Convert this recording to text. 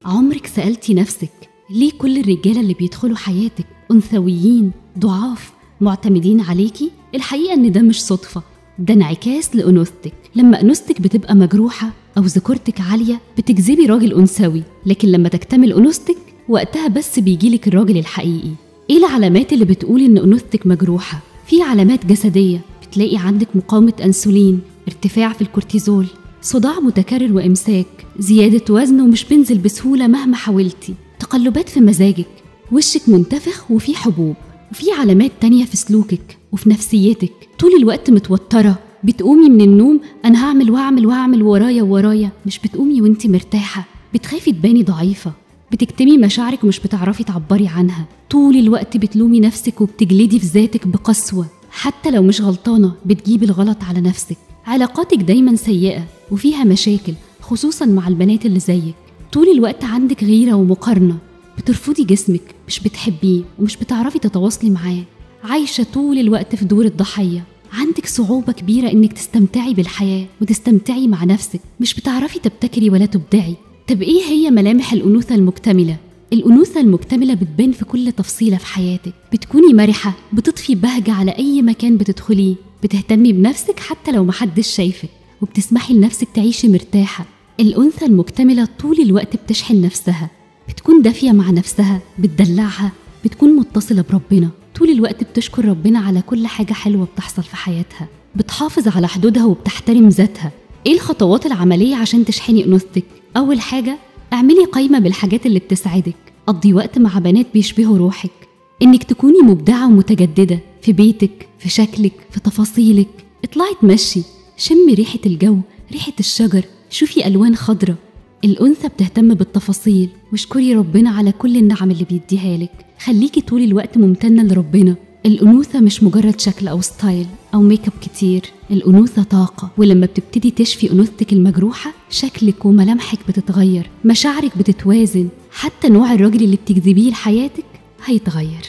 عمرك سألتي نفسك ليه كل الرجالة اللي بيدخلوا حياتك أنثويين ضعاف معتمدين عليكي؟ الحقيقة إن ده مش صدفة، ده انعكاس لأنوثتك. لما أنوثتك بتبقى مجروحة أو ذكورتك عالية بتجذبي راجل أنثوي، لكن لما تكتمل أنوثتك وقتها بس بيجيلك الراجل الحقيقي. إيه العلامات اللي بتقول إن أنوثتك مجروحة؟ في علامات جسدية، بتلاقي عندك مقاومة أنسولين، ارتفاع في الكورتيزول، صداع متكرر وإمساك، زيادة وزن ومش بنزل بسهولة مهما حاولتي، تقلبات في مزاجك، وشك منتفخ وفي حبوب. وفي علامات تانية في سلوكك وفي نفسيتك، طول الوقت متوترة، بتقومي من النوم أنا هعمل وأعمل ورايا، مش بتقومي وانتي مرتاحة، بتخافي تباني ضعيفة، بتكتمي مشاعرك ومش بتعرفي تعبري عنها، طول الوقت بتلومي نفسك وبتجلدي في ذاتك بقسوة، حتى لو مش غلطانة بتجيبي الغلط على نفسك. علاقاتك دايما سيئة وفيها مشاكل، خصوصا مع البنات اللي زيك، طول الوقت عندك غيرة ومقارنة، بترفضي جسمك، مش بتحبيه ومش بتعرفي تتواصلي معاه، عايشة طول الوقت في دور الضحية، عندك صعوبة كبيرة إنك تستمتعي بالحياة وتستمتعي مع نفسك، مش بتعرفي تبتكري ولا تبدعي. طب إيه هي ملامح الأنوثة المكتملة؟ الأنوثة المكتملة بتبان في كل تفصيلة في حياتك، بتكوني مرحة، بتضفي بهجة على أي مكان بتدخليه، بتهتمي بنفسك حتى لو محدش شايفك، وبتسمحي لنفسك تعيشي مرتاحة. الأنثى المكتملة طول الوقت بتشحن نفسها، بتكون دافية مع نفسها، بتدلعها، بتكون متصلة بربنا، طول الوقت بتشكر ربنا على كل حاجة حلوة بتحصل في حياتها، بتحافظ على حدودها وبتحترم ذاتها. إيه الخطوات العملية عشان تشحني أنوثتك؟ أول حاجة، اعملي قائمة بالحاجات اللي بتسعدك، قضي وقت مع بنات بيشبهوا روحك، إنك تكوني مبدعة ومتجددة في بيتك، في شكلك، في تفاصيلك، اطلعي تمشي، شمي ريحة الجو، ريحة الشجر، شوفي ألوان خضرة. الأنثى بتهتم بالتفاصيل، واشكري ربنا على كل النعم اللي بيديها لك، خليكي طول الوقت ممتنة لربنا. الأنوثة مش مجرد شكل أو ستايل أو ميك اب كتير، الأنوثة طاقة، ولما بتبتدي تشفي أنوثتك المجروحة شكلك وملامحك بتتغير، مشاعرك بتتوازن، حتى نوع الراجل اللي بتجذبيه لحياتك هيتغير.